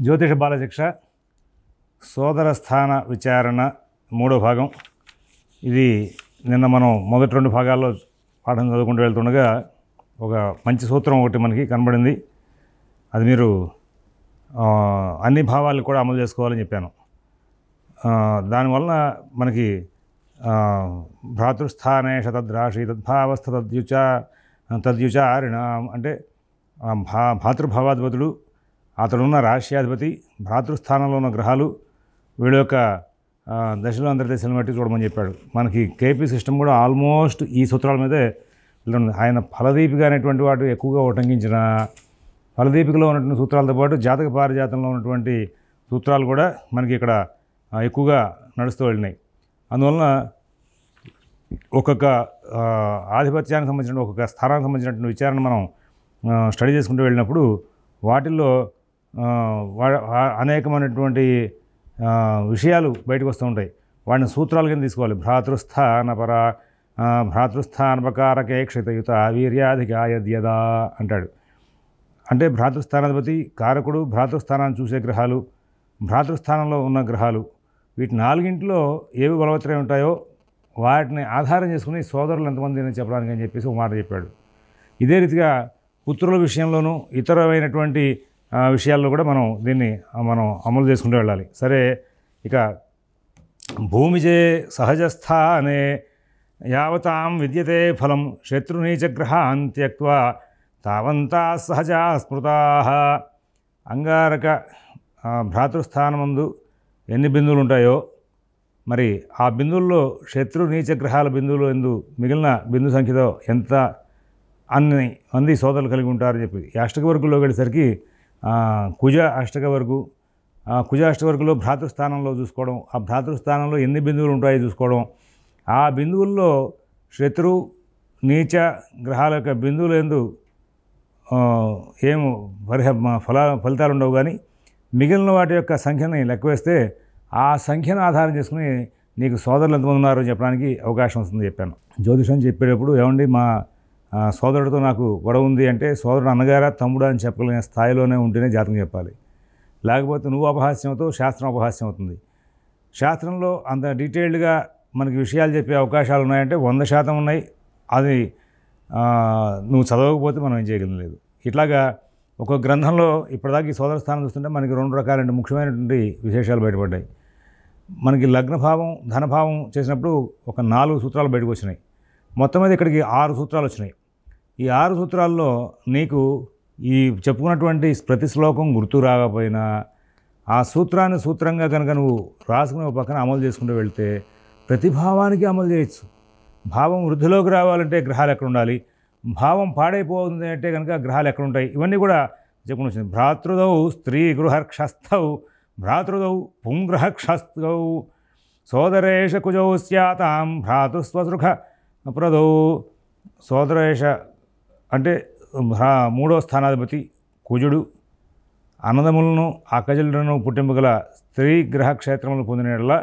జ్యోతిష బాలశిక్ష సోదర స్థాన విచారణ మూడో భాగం. ఇది నిన్న మనం మొదటి రెండు భాగాల్లో పాఠం చదువుకుంటూ వెళ్తుండగా ఒక మంచి సూత్రం ఒకటి మనకి కనబడింది. అది మీరు అన్ని భావాలు కూడా అమలు చేసుకోవాలని చెప్పాను. దానివలన మనకి భ్రాతృస్థానేష తద్రాశి తద్భావస్థ తద్యుచారిణ అంటే భాతృభావాధిపతుడు, అతడున్న రాశ్యాధిపతి, భ్రాతృస్థానంలో ఉన్న గ్రహాలు, వీళ్ళ యొక్క దశలు అంతర్దశలను బట్టి చూడమని చెప్పాడు. మనకి కేపీ సిస్టమ్ కూడా ఆల్మోస్ట్ ఈ సూత్రాల మీదే వెళ్తుంది. ఆయన ఫలదీపిక అనేటువంటి వాటి ఎక్కువగా ఉటంకించిన ఫలదీపికలో ఉన్నటువంటి సూత్రాలతో పాటు జాతక పారిజాతంలో ఉన్నటువంటి సూత్రాలు కూడా మనకి ఇక్కడ ఎక్కువగా నడుస్తూ వెళ్ళినాయి. అందువలన ఒక్కొక్క ఆధిపత్యానికి సంబంధించిన ఒక్కొక్క స్థానానికి సంబంధించినటువంటి విచారణ మనం స్టడీ చేసుకుంటూ వెళ్ళినప్పుడు వాటిల్లో అనేకమైనటువంటి విషయాలు బయటకు వస్తూ ఉంటాయి. వాటిని సూత్రాల కింద తీసుకోవాలి. భ్రాతృస్థానపకారకే క్షితయుత వీర్యాధికాయద్యదా అంటాడు. అంటే భ్రాతృస్థానాధిపతి కారకుడు, భ్రాతృస్థానాన్ని చూసే గ్రహాలు, భ్రాతృస్థానంలో ఉన్న గ్రహాలు, వీటి నాలుగింటిలో ఏవి బలవత్తరై ఉంటాయో వాటిని ఆధారం చేసుకుని సోదరులు ఎంతమంది అని చెప్పడానికి అని చెప్పేసి ఒక మాట చెప్పాడు. ఇదే రీతిగా పుత్రుల విషయంలోనూ ఇతరమైనటువంటి విషయాల్లో కూడా మనం అమలు చేసుకుంటూ వెళ్ళాలి. సరే, ఇక భూమిజే సహజస్థానే యావతాం విద్యతే ఫలం శత్రునీచగ్రహాన్ త్యక్త్వా తావంతా సహజా స్మృతాః. అంగారక భ్రాతృస్థానమందు ఎన్ని బిందువులు ఉంటాయో మరి ఆ బిందువుల్లో శత్రు నీచ గ్రహాల బిందువులు ఎందు మిగిలిన బిందు సంఖ్యతో ఎంత అన్ని మంది సోదరులు కలిగి ఉంటారని చెప్పి ఈ అష్టకవర్గుల్లో వెళ్ళేసరికి కుజ అష్టకవర్గు, కుజ అష్టకవర్గులో భ్రాతృస్థానంలో చూసుకోవడం, ఆ భ్రాతృస్థానంలో ఎన్ని బిందువులు ఉంటాయో చూసుకోవడం, ఆ బిందువుల్లో శత్రు నీచ గ్రహాల యొక్క బిందువులు ఎందు ఏం ఫలితాలు ఉండవు. కానీ మిగిలిన వాటి యొక్క సంఖ్యని లెక్క వేస్తే ఆ సంఖ్యను ఆధారం చేసుకుని నీకు సోదరులు ఎంతమంది ఉన్నారో చెప్పడానికి అవకాశం వస్తుందని చెప్పాను. జ్యోతిషం చెప్పేటప్పుడు ఏమండి మా సోదరుడితో నాకు గొడవ ఉంది అంటే సోదరుడు అన్నగారా తమ్ముడా అని చెప్పగలిగిన స్థాయిలోనే ఉంటేనే జాతకం చెప్పాలి. లేకపోతే నువ్వు అపహాస్యం అవుతావు, శాస్త్రం అపహాస్యం అవుతుంది. శాస్త్రంలో అంత డీటెయిల్డ్గా మనకి విషయాలు చెప్పే అవకాశాలు ఉన్నాయంటే 100% ఉన్నాయి. అది నువ్వు చదవకపోతే మనం ఏం చేయగలం లేదు. ఇట్లాగా ఒక గ్రంథంలో ఇప్పటిదాకా ఈ సోదర స్థానం చూస్తుంటే మనకి 2 రకాలైన ముఖ్యమైనటువంటి విశేషాలు బయటపడ్డాయి. మనకి లగ్నభావం ధనభావం చేసినప్పుడు ఒక 4 సూత్రాలు బయటకు వచ్చినాయి. మొత్తం మీద ఇక్కడికి 6 సూత్రాలు వచ్చినాయి. ఈ 6 సూత్రాల్లో నీకు ఈ చెప్పుకున్నటువంటి ప్రతి శ్లోకం గుర్తు రాకపోయినా ఆ సూత్రాన్ని సూత్రంగా కనుక నువ్వు రాసుకుని ఒక పక్కన అమలు చేసుకుంటూ వెళ్తే ప్రతి భావానికి అమలు చేయొచ్చు. భావం వృద్ధిలోకి రావాలంటే గ్రహాలు ఎక్కడ ఉండాలి, భావం పాడైపోతుంది అంటే కనుక గ్రహాలు ఎక్కడ ఉంటాయి, ఇవన్నీ కూడా చెప్పుకుని వచ్చింది. భ్రాతృదౌ స్త్రీ గృహక్షస్థౌ భ్రాతృదౌ పుంగ్రహక్షస్థౌ సోదరేష కుజౌ స్యాతాం భ్రాతృస్వసృఖ ప్రదౌ. సోదరేష అంటే మూడో స్థానాధిపతి కుజుడు, అన్నదములను అక్కజలను పుట్టింపగల స్త్రీ గ్రహక్షేత్రములు పొందినట్లా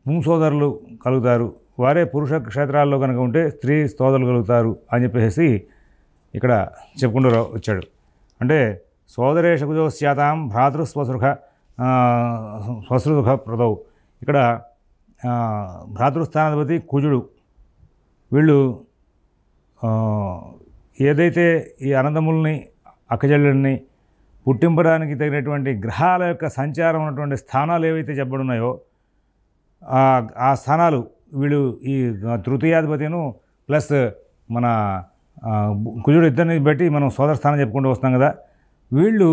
పుంసోదరులు కలుగుతారు. వారే పురుష క్షేత్రాల్లో కనుక ఉంటే స్త్రీ సోదరులు కలుగుతారు అని చెప్పేసి ఇక్కడ చెప్పుకుంటూ వచ్చాడు. అంటే సోదరేష కుజో స్యాతాం భ్రాతృస్వసృఖ ప్రదౌ. ఇక్కడ భ్రాతృస్థానాధిపతి కుజుడు. వీళ్ళు ఏదైతే ఈ అనందముల్ని అక్కజల్లుని పుట్టింపడానికి తగినటువంటి గ్రహాల యొక్క సంచారం ఉన్నటువంటి స్థానాలు ఏవైతే చెప్పబడున్నాయో ఆ స్థానాలు వీళ్ళు ఈ తృతీయాధిపతిను ప్లస్ మన కుజుడు ఇద్దరిని బట్టి మనం సోదర స్థానం చెప్పుకుంటూ వస్తాం కదా. వీళ్ళు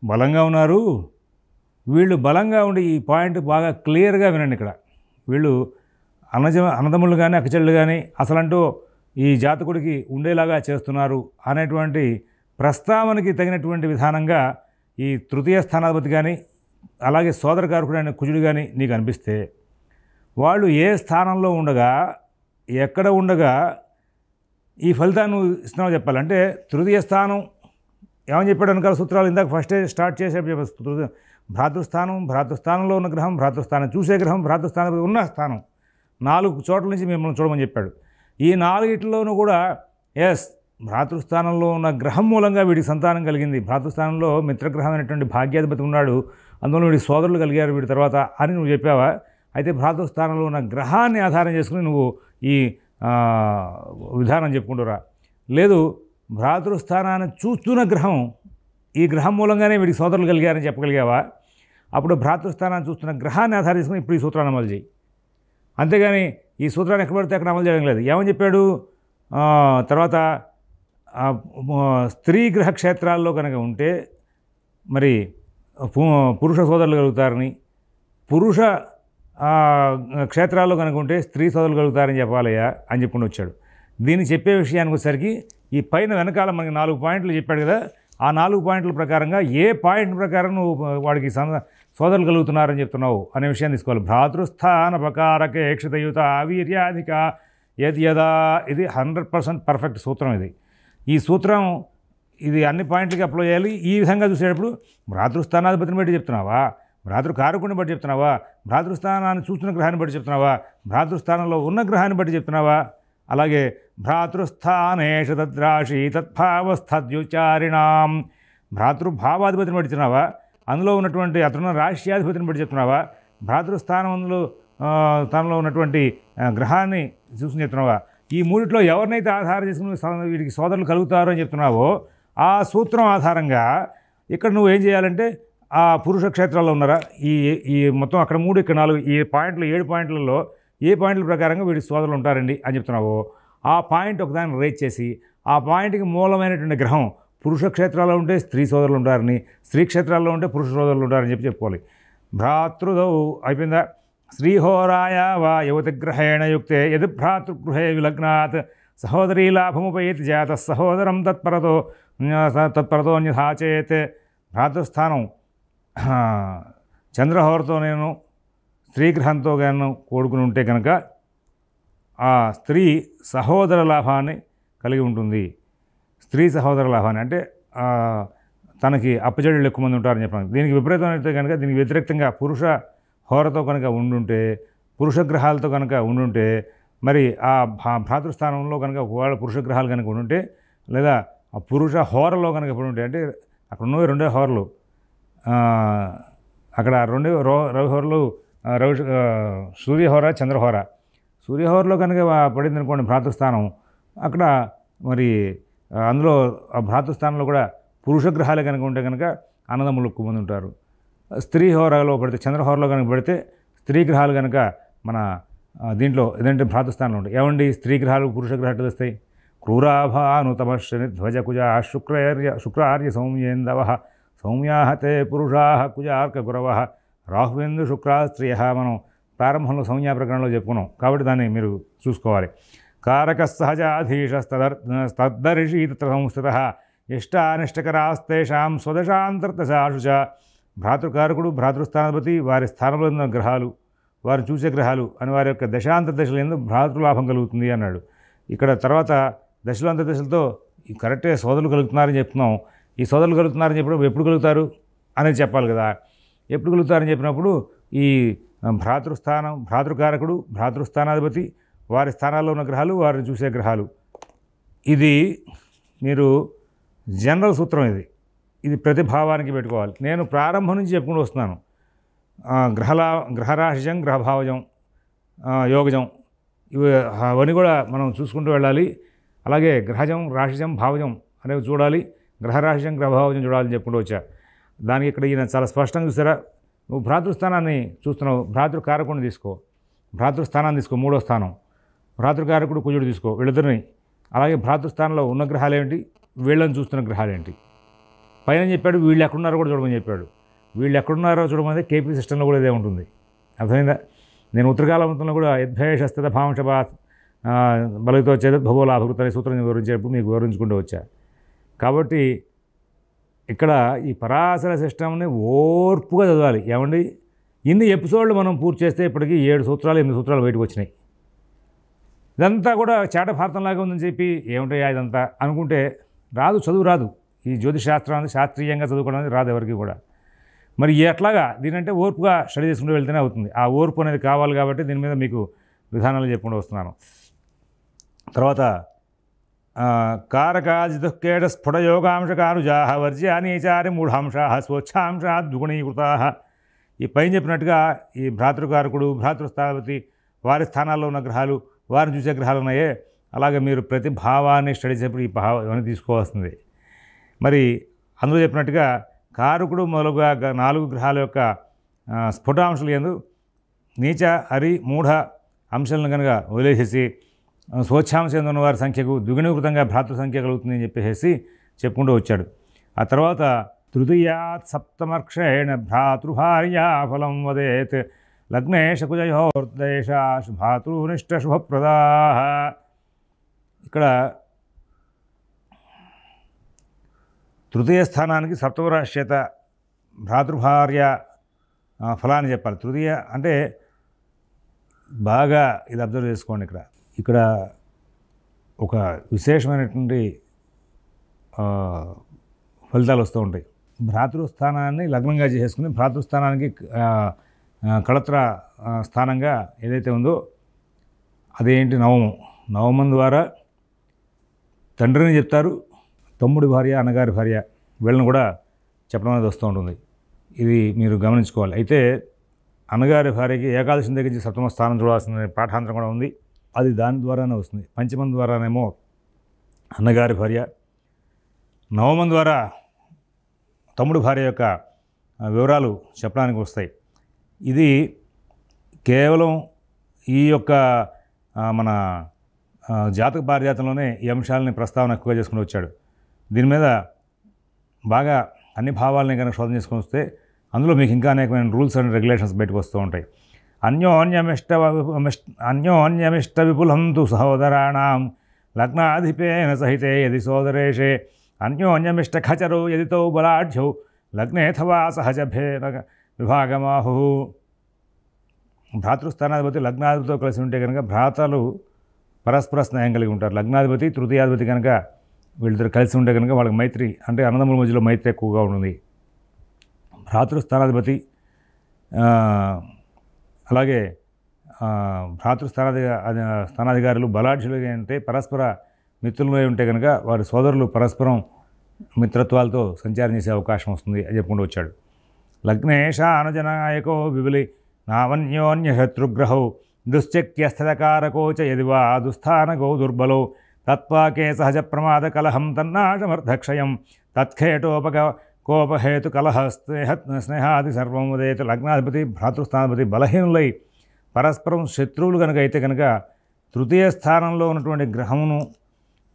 బలంగా ఉన్నారు. వీళ్ళు బలంగా ఉండి ఈ పాయింట్ బాగా క్లియర్గా వినండి. ఇక్కడ వీళ్ళు అన్నదమ్ములు కానీ అక్కచెళ్ళు కానీ అసలంటూ ఈ జాతకుడికి ఉండేలాగా చేస్తున్నారు అనేటువంటి ప్రస్తావనకి తగినటువంటి విధానంగా ఈ తృతీయ స్థానాధిపతి కానీ అలాగే సోదరకారకుడైన కుజుడు కానీ నీకు అనిపిస్తే వాళ్ళు ఏ స్థానంలో ఉండగా ఎక్కడ ఉండగా ఈ ఫలితాన్ని నువ్వు ఇస్తున్నావు చెప్పాలంటే తృతీయ స్థానం ఏమని చెప్పాడు అనుకాల సూత్రాలు ఇందాక ఫస్టే స్టార్ట్ చేసే భ్రాతృస్థానంలో ఉన్న గ్రహం, భ్రాతృస్థానం చూసే గ్రహం, భ్రాతృస్థానం ఉన్న స్థానం 4 చోట్ల నుంచి మిమ్మల్ని చూడమని చెప్పాడు. ఈ 4 కూడా ఎస్ భ్రాతృస్థానంలో ఉన్న గ్రహం మూలంగా వీడికి సంతానం కలిగింది. భ్రాతృస్థానంలో మిత్రగ్రహం అయినటువంటి భాగ్యాధిపతి ఉన్నాడు, అందువల్ల వీడికి సోదరులు కలిగారు వీడి తర్వాత అని నువ్వు చెప్పావా? అయితే భ్రాతృస్థానంలో ఉన్న గ్రహాన్ని ఆధారం చేసుకుని నువ్వు ఈ విధానం చెప్పుకుంటురా. లేదు, భ్రాతృస్థానాన్ని చూస్తున్న గ్రహం, ఈ గ్రహం మూలంగానే వీడికి సోదరులు కలిగారని చెప్పగలిగావా? అప్పుడు భ్రాతృస్థానాన్ని చూస్తున్న గ్రహాన్ని ఆధారం చేసుకుని ఇప్పుడు ఈ సూత్రాన్ని అమలు చేయి. అంతేగాని ఈ సూత్రాన్ని ఎక్కడ పడితే అక్కడ అమలు చేయడం లేదు. ఏమని చెప్పాడు తర్వాత? స్త్రీ గ్రహ క్షేత్రాల్లో కనుక ఉంటే మరి పురుష సోదరులు కలుగుతారని, పురుష క్షేత్రాల్లో కనుక ఉంటే స్త్రీ సోదరులు కలుగుతారని చెప్పాలయ్యా అని చెప్పుకుని వచ్చాడు. దీన్ని చెప్పే విషయానికి వచ్చేసరికి ఈ పైన వెనకాల మనకి 4 పాయింట్లు చెప్పాడు కదా, ఆ 4 పాయింట్ల ప్రకారంగా ఏ పాయింట్ ప్రకారం నువ్వు వాడికి సోదరులు కలుగుతున్నారని చెప్తున్నావు అనే విషయాన్ని తీసుకోవాలి. భ్రాతృస్థానపకారకే క్షితయుత వీర్యాధిక యదా, ఇది 100% పర్ఫెక్ట్ సూత్రం. ఈ సూత్రం ఇది అన్ని పాయింట్లకి అప్లై చేయాలి. ఈ విధంగా చూసేటప్పుడు భ్రాతృస్థానాధిపతిని బట్టి చెప్తున్నావా, భ్రాతృకారకుని బట్టి చెప్తున్నావా, భ్రాతృస్థానాన్ని చూస్తున్న గ్రహాన్ని బట్టి చెప్తున్నావా, భ్రాతృస్థానంలో ఉన్న గ్రహాన్ని బట్టి చెప్తున్నావా? అలాగే భ్రాతృస్థానేషు తద్రాశి తద్భావస్థద్యుచారిణాం, భ్రాతృభావాధిపతిని బట్టి చెప్తున్నావా, అందులో ఉన్నటువంటి అతను రాశ్యాధిపతిని బట్టి చెప్తున్నావా, భ్రాతృస్థానంలో స్థానంలో ఉన్నటువంటి గ్రహాన్ని చూసుకుని చెప్తున్నావా? ఈ మూడిట్లో ఎవరినైతే ఆధారం చేసుకుని వీడికి సోదరులు కలుగుతారు అని చెప్తున్నావో ఆ సూత్రం ఆధారంగా ఇక్కడ నువ్వు ఏం చేయాలంటే ఆ పురుష క్షేత్రాల్లో ఉన్నారా, ఈ మొత్తం అక్కడ 3 ఇక్కడ 4 ఈ పాయింట్లు 7 పాయింట్లలో ఏ పాయింట్ల ప్రకారంగా వీడి సోదరులు ఉంటారండి అని చెప్తున్నావో ఆ పాయింట్ ఒకదాన్ని రేట్ చేసి ఆ పాయింట్కి మూలమైనటువంటి గ్రహం పురుష క్షేత్రాల్లో ఉంటే స్త్రీ సోదరులు ఉంటారని, స్త్రీ క్షేత్రాల్లో ఉంటే పురుష సోదరులు ఉంటారని చెప్పుకోవాలి. భ్రాతృదౌ అయిపోయిందా? శ్రీహోరాయ వా యువతిగ్రహేణ యుక్తే యది భ్రాతృగృహే విలగ్నాత్ సహోదరీ లాభముపైతి జాత సహోదరం తత్పరతో న్యథాచేత్. భ్రాతృస్థానం చంద్రహోరతో నేను స్త్రీగ్రహంతో గాను కూడుకుని ఉంటే కనుక ఆ స్త్రీ సహోదర లాభాన్ని కలిగి ఉంటుంది. స్త్రీ సహోదర లాభాన్ని అంటే తనకి అప్పచెడులు ఎక్కువ మంది ఉంటారని చెప్పడానికి. దీనికి విపరీతం అయితే కనుక దీనికి వ్యతిరేకంగా పురుష హోరతో కనుక ఉండుంటే, పురుష గ్రహాలతో కనుక ఉండుంటే, మరి ఆ భ్రాతృస్థానంలో కనుక ఒకవేళ పురుష గ్రహాలు కనుక ఉండుంటే, లేదా ఆ పురుష హోరలో కనుక ఉండుంటే, అంటే అక్కడ ఉన్నవి 2 హోరలు, అక్కడ 2 రవి హోరలు, సూర్యహోర చంద్రహోర. సూర్యహోరలో కనుక పడింది అనుకోండి భ్రాతృస్థానం, అక్కడ మరి అందులో ఆ భ్రాతృస్థానంలో కూడా పురుష గ్రహాలు కనుక ఉంటే కనుక అన్నదమ్ములు ఎక్కువ మంది ఉంటారు. స్త్రీ హోరలో పడితే, చంద్రహోరలో కనుక పడితే స్త్రీ గ్రహాలు కనుక మన దీంట్లో ఏదంటే భ్రాతృస్థానంలో ఉంటాయి. ఏమండి స్త్రీ గ్రహాలు పురుష గ్రహాలు వస్తాయి? క్రూరాభానుతమశ్రని ధ్వజకుజ శుక్రార్య సౌమ్యేందవ సౌమ్యాహతే పురుషా కుజార్క గురవ రాహువేందు శుక్రా స్త్రియ. మనం ప్రారంభంలో సంజ్ఞా ప్రకరణలో చెప్పుకున్నాం కాబట్టి దాన్ని మీరు చూసుకోవాలి. కారక సహజాధీశస్తద్దర్షి తత్ర సంస్థిత ఇష్టానిష్టకరాస్తేషాం స్వదశాంతర్దశాశు చ. భ్రాతృకారకుడు, భ్రాతృస్థానాధిపతి, వారి స్థానంలో ఉన్న గ్రహాలు, వారు చూసే గ్రహాలు అని వారి యొక్క దశాంతర దశలు ఎందుకు భ్రాతృలాభం కలుగుతుంది అన్నాడు. ఇక్కడ తర్వాత దశలాంతర దశలతో కరెక్టే సోదరులు కలుగుతున్నారని చెప్తున్నాం. ఈ సోదరులు కలుగుతున్నారని చెప్పినప్పుడు ఎప్పుడు కలుగుతారు అనేది చెప్పాలి కదా. ఎప్పుడు కలుగుతారని చెప్పినప్పుడు ఈ భ్రాతృస్థానం, భ్రాతృకారకుడు, భ్రాతృస్థానాధిపతి, వారి స్థానాల్లో ఉన్న గ్రహాలు, వారిని చూసే గ్రహాలు, ఇది మీరు జనరల్ సూత్రం. ఇది ప్రతి భావానికి పెట్టుకోవాలి. నేను ప్రారంభం నుంచి చెప్పుకుంటూ వస్తున్నాను. గ్రహరాశిజం, గ్రహభావజం, యోగజం, ఇవి అవన్నీ కూడా మనం చూసుకుంటూ వెళ్ళాలి. అలాగే గ్రహజం, రాశిజం, భావజం అనేవి చూడాలి. గ్రహరాశిజం, గ్రహభావజం చూడాలని చెప్పుకుంటూ వచ్చా. దానికి ఇక్కడ ఈయన చాలా స్పష్టంగా చూసారా, నువ్వు భ్రాతృస్థానాన్ని చూస్తున్నావు, భ్రాతృకారకుడిని తీసుకో, భ్రాతృస్థానాన్ని తీసుకో, 3వ స్థానం, భ్రాతృకారకుడు కుజుడు తీసుకో, వీళ్ళిద్దరిని. అలాగే భ్రాతృస్థానంలో ఉన్న గ్రహాలు ఏంటి, వీళ్ళని చూస్తున్న గ్రహాలు ఏంటి, పైన చెప్పాడు వీళ్ళు ఎక్కడున్నారో కూడా చూడమని చెప్పాడు. వీళ్ళు ఎక్కడున్నారో చూడమని కేపీ సిస్టంలో కూడా ఇదే ఉంటుంది. అర్థమైందా? నేను ఉత్తరకాలవంతంలో కూడా యద్భేషస్థిత భాంశభా బలితో చేత భగోలాభృత అనే సూత్రం వివరించేటప్పుడు మీకు వివరించుకుంటూ వచ్చా. కాబట్టి ఇక్కడ ఈ పరాశర సిస్టమ్ని ఓర్పుగా చదవాలి. ఏమండి ఇన్ని ఎపిసోడ్లు మనం పూర్తి చేస్తే ఇప్పటికీ 7 సూత్రాలు 8 సూత్రాలు బయటకు వచ్చినాయి. ఇదంతా కూడా చాట భారతంలాగా ఉందని చెప్పి ఏమిటయ్యా ఇదంతా అనుకుంటే రాదు, చదువు రాదు. ఈ జ్యోతిషాస్త్రాన్ని శాస్త్రీయంగా చదువుకోవడానికి రాదు ఎవరికి కూడా. మరి ఎట్లాగా దీనంటే ఓర్పుగా స్టడీ చేసుకుంటూ వెళ్తేనే అవుతుంది. ఆ ఓర్పు అనేది కావాలి కాబట్టి దీని మీద మీకు విధానాలు చెప్పుకుంటూ వస్తున్నాను. తర్వాత కారకాజిదుఃఖేట స్ఫుటయోగాంశకానుజాహ వర్జ్యానీచారి మూఢాంశాः స్వచ్ఛాంశాత్ ద్విగుణీకృతాः. ఈ పైన చెప్పినట్టుగా ఈ భ్రాతృకారకుడు, భ్రాతృస్థానపతి, వారి స్థానాల్లో ఉన్న గ్రహాలు, వారిని చూసే గ్రహాలు ఉన్నాయే, అలాగే మీరు ప్రతి భావాన్ని స్టడీ చేసేప్పుడు ఈ భావం ఇవన్నీ తీసుకోవాల్సింది. మరి అందులో చెప్పినట్టుగా కారకుడు మొదలుగా 4 గ్రహాల యొక్క స్ఫుటాంశాలు యందు నీచ, హరి, మూఢ అంశాలను కనుక వదిలేసేసి స్వచ్ఛాంశం ఉన్న వారి సంఖ్యకు ద్విగుణీకృతంగా భ్రాతృ సంఖ్య కలుగుతుందని చెప్పేసి చెప్పుకుంటూ వచ్చాడు. ఆ తర్వాత తృతీయాత్ సప్తమర్క్షేణ భ్రాతృభార్యా ఫలం వదేత్ లగ్నేశ కుజయోర్దేశాశ్ భ్రాతృనిష్ట శుభప్రదా. ఇక్కడ తృతీయ స్థానానికి సప్తమ రాశ్యత భ్రాతృభార్య ఫలాన్ని చెప్పాలి. తృతీయ అంటే బాగా ఇది అబ్జర్వ్ చేసుకోండి. ఇక్కడ ఒక విశేషమైనటువంటి ఫలితాలు వస్తూ ఉంటాయి. భ్రాతృస్థానాన్ని లగ్నంగా చేసుకుని భ్రాతృస్థానానికి కళత్ర స్థానంగా ఏదైతే ఉందో అదేంటి నవమం ద్వారా తండ్రిని చెప్తారు, తమ్ముడి భార్య, అన్నగారి భార్య వీళ్ళని కూడా చెప్పడం అనేది వస్తూ ఉంటుంది. ఇది మీరు గమనించుకోవాలి. అయితే అన్నగారి భార్యకి ఏకాదశి దగ్గర నుంచి సప్తమ స్థానం చూడాల్సిన పాఠాంతరం కూడా ఉంది. అది దాని ద్వారానే వస్తుంది. పంచమం ద్వారానేమో అన్నగారి భార్య, నవమం ద్వారా తమ్ముడు భార్య యొక్క వివరాలు చెప్పడానికి వస్తాయి. ఇది కేవలం ఈ యొక్క మన జాతక పారిజాతంలోనే ఈ అంశాలని ప్రస్తావన ఎక్కువగా చేసుకుని వచ్చాడు. దీని మీద బాగా అన్ని భావాలని కనుక శోధన చేసుకుని వస్తే అందులో మీకు ఇంకా అనేకమైన రూల్స్ అండ్ రెగ్యులేషన్స్ బయటకు వస్తూ ఉంటాయి. అన్యోన్యమిష్ట విపులం తు సహోదరాణం లగ్నాధిపేన సహితే యది సోదరేషే అన్యోన్యమిష్ట ఖచరో యదితో బలాఢ్యౌ లగ్నేథవా సహజభేన విభాగమాహు. భ్రాతృస్థానాధిపతి లగ్నాధిపతితో కలిసి ఉంటే కనుక భ్రాతలు పరస్పర స్నేహం కలిగి ఉంటారు. లగ్నాధిపతి తృతీయాధిపతి కనుక వీళ్ళిద్దరు కలిసి ఉంటే కనుక వాళ్ళకి మైత్రి, అంటే అన్నదమ్ముల మధ్యలో మైత్రి ఎక్కువగా ఉంటుంది. భ్రాతృస్థానాధిపతి అలాగే స్థానాధికారులు బలాఢ్యులుగా అంటే పరస్పర మిత్రులుగా ఉంటే కనుక వారి సోదరులు పరస్పరం మిత్రత్వాలతో సంచారం చేసే అవకాశం వస్తుంది అని చెప్పుకుంటూ వచ్చాడు. లగ్నేశ అనుజనాయకో విబులి నావన్యోన్య శత్రుగ్రహౌ దుశ్చక్యస్థితకారకోచ యదివా దుస్థానగౌ దుర్బలో తత్పాకే సహజ ప్రమాద కలహం తన్నాశమర్థక్షయం కోపహేతు కలహ స్నేహాది సర్వం ఉదయత. లగ్నాధిపతి భ్రాతృస్థానాధిపతి బలహీనులై పరస్పరం శత్రువులు కనుక అయితే కనుక తృతీయ స్థానంలో ఉన్నటువంటి గ్రహమును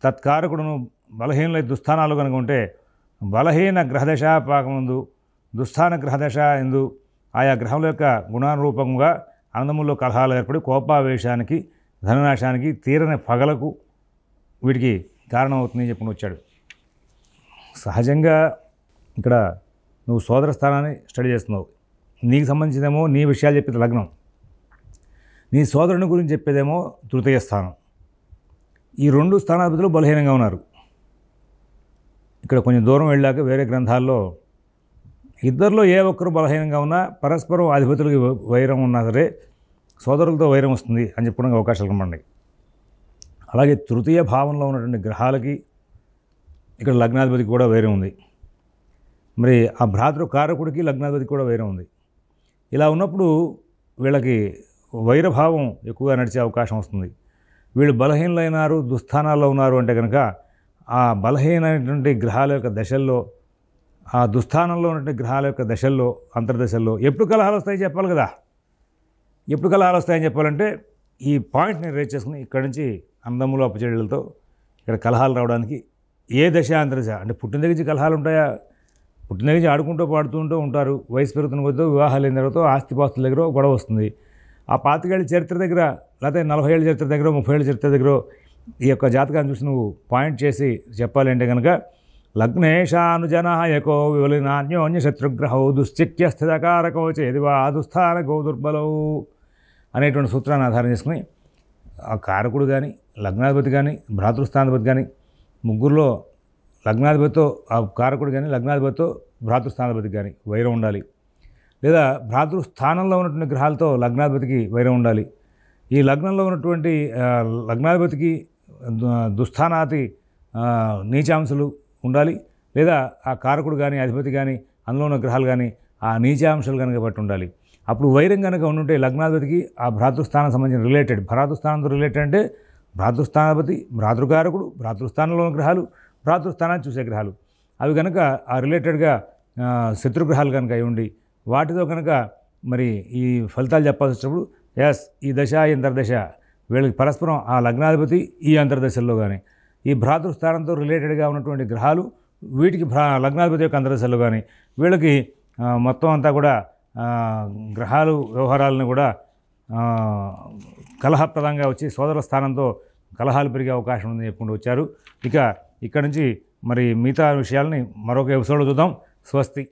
తత్కారకుడును బలహీనులై దుస్థానాలు కనుక ఉంటే బలహీన గ్రహదశ పాకముందు దుస్థాన గ్రహదశ ఎందు ఆయా గ్రహముల యొక్క గుణానురూపంగా ఆనందముల్లో కలహాలు ఏర్పడి కోపావేశానికి, ధననాశానికి, తీరని పగలకు వీటికి కారణమవుతుందని చెప్పుకుని వచ్చాడు. సహజంగా ఇక్కడ నువ్వు సోదర స్థానాన్ని స్టడీ చేస్తున్నావు. నీకు సంబంధించినేమో నీ విషయాలు చెప్పేది లగ్నం, నీ సోదరుని గురించి చెప్పేదేమో తృతీయ స్థానం. ఈ 2 స్థానాధిపతులు బలహీనంగా ఉన్నారు. ఇక్కడ కొంచెం దూరం వెళ్ళాక వేరే గ్రంథాల్లో ఇద్దరిలో ఏ ఒక్కరు బలహీనంగా ఉన్నా పరస్పరం అధిపతులకి వైరం ఉన్నా సరే సోదరులతో వైరం వస్తుంది అని చెప్పుకోవడానికి అవకాశాలు కనబడ్డాయి. అలాగే తృతీయ భావంలో ఉన్నటువంటి గ్రహాలకి ఇక్కడ లగ్నాధిపతికి కూడా వైరం ఉంది. మరి ఆ భ్రాతృకారకుడికి లగ్నాధిపతికి కూడా వైరం ఉంది. ఇలా ఉన్నప్పుడు వీళ్ళకి వైరభావం ఎక్కువగా నడిచే అవకాశం వస్తుంది. వీళ్ళు బలహీనలైనారు, దుస్థానాల్లో ఉన్నారు అంటే కనుక ఆ బలహీనమైనటువంటి గ్రహాల యొక్క దశల్లో, ఆ దుస్థానంలో ఉన్నటువంటి గ్రహాల యొక్క దశల్లో, అంతర్దశల్లో ఎప్పుడు కలహాలు వస్తాయని చెప్పాలి కదా. ఎప్పుడు కలహాలు వస్తాయని చెప్పాలంటే ఈ పాయింట్ని రేట్ చేసుకుని ఇక్కడి నుంచి అందములు అప్పచెల్లెలతో ఇక్కడ కలహాలు రావడానికి ఏ దశ అంతర్దశ అంటే పుట్టిన దగ్గర నుంచి కలహాలు ఉంటాయా? పుట్టిన దగ్గర నుంచి ఆడుకుంటూ పాడుతుంటూ ఉంటారు. వయసు పెరుగుతున్న కొద్దీ వివాహాలు అయిన తర్వాత ఆస్తిపాస్తుల దగ్గర గొడవ వస్తుంది. ఆ 25 ఏళ్ళ చరిత్ర దగ్గర, లేకపోతే 40 ఏళ్ళ చరిత్ర దగ్గర, 30 ఏళ్ళ చరిత్ర దగ్గర ఈ యొక్క జాతకాన్ని చూసి నువ్వు పాయింట్ చేసి చెప్పాలి అంటే కనుక లగ్నేశానుజనాయకో వివలినాన్యోన్య శత్రుగ్రహౌ దుశ్చిక్య స్థితకారకో చేదివా దుస్థానకో దుర్బలవు అనేటువంటి సూత్రాన్ని ఆధారం చేసుకుని ఆ కారకుడు కానీ, లగ్నాధిపతి కానీ, భ్రాతృస్థానాధిపతి కానీ ముగ్గురులో లగ్నాధిపతితో ఆ కారకుడు కానీ, లగ్నాధిపతితో భ్రాతృస్థానాధిపతి కానీ వైరం ఉండాలి. లేదా భ్రాతృస్థానంలో ఉన్నటువంటి గ్రహాలతో లగ్నాధిపతికి వైరం ఉండాలి. ఈ లగ్నంలో ఉన్నటువంటి లగ్నాధిపతికి దుస్థానాది నీచాంశాలు ఉండాలి, లేదా ఆ కారకుడు కానీ అధిపతి కానీ అందులో ఉన్న గ్రహాలు కానీ ఆ నీచాంశాలు కనుక బట్టి ఉండాలి. అప్పుడు వైరం కనుక ఉండుంటే లగ్నాధిపతికి ఆ భ్రాతృస్థానం సంబంధించిన రిలేటెడ్, భ్రాతృస్థానంతో రిలేటెడ్ అంటే భ్రాతృస్థానాధిపతి, భ్రాతృకారకుడు, భ్రాతృస్థానంలో ఉన్న గ్రహాలు, భ్రాతృస్థానాన్ని చూసే గ్రహాలు అవి కనుక ఆ రిలేటెడ్గా శత్రుగ్రహాలు కనుక అయి ఉండి వాటితో కనుక మరి ఈ ఫలితాలు చెప్పాల్సి వచ్చినప్పుడు ఈ దశ ఈ అంతర్దశ వీళ్ళకి పరస్పరం ఆ లగ్నాధిపతి ఈ అంతర్దశల్లో కానీ ఈ భ్రాతృస్థానంతో రిలేటెడ్గా ఉన్నటువంటి గ్రహాలు వీటికి లగ్నాధిపతి యొక్క అంతర్దశల్లో కానీ వీళ్ళకి మొత్తం అంతా కూడా గ్రహాలు వ్యవహారాలను కూడా కలహప్రదంగా వచ్చి సోదర స్థానంతో కలహాలు పెరిగే అవకాశం ఉందని చెప్పుకుంటూ వచ్చారు. ఇక ఇక్కడ నుంచి మరి మిగతా విషయాలని మరొక ఎపిసోడ్లో చూద్దాం. స్వస్తి.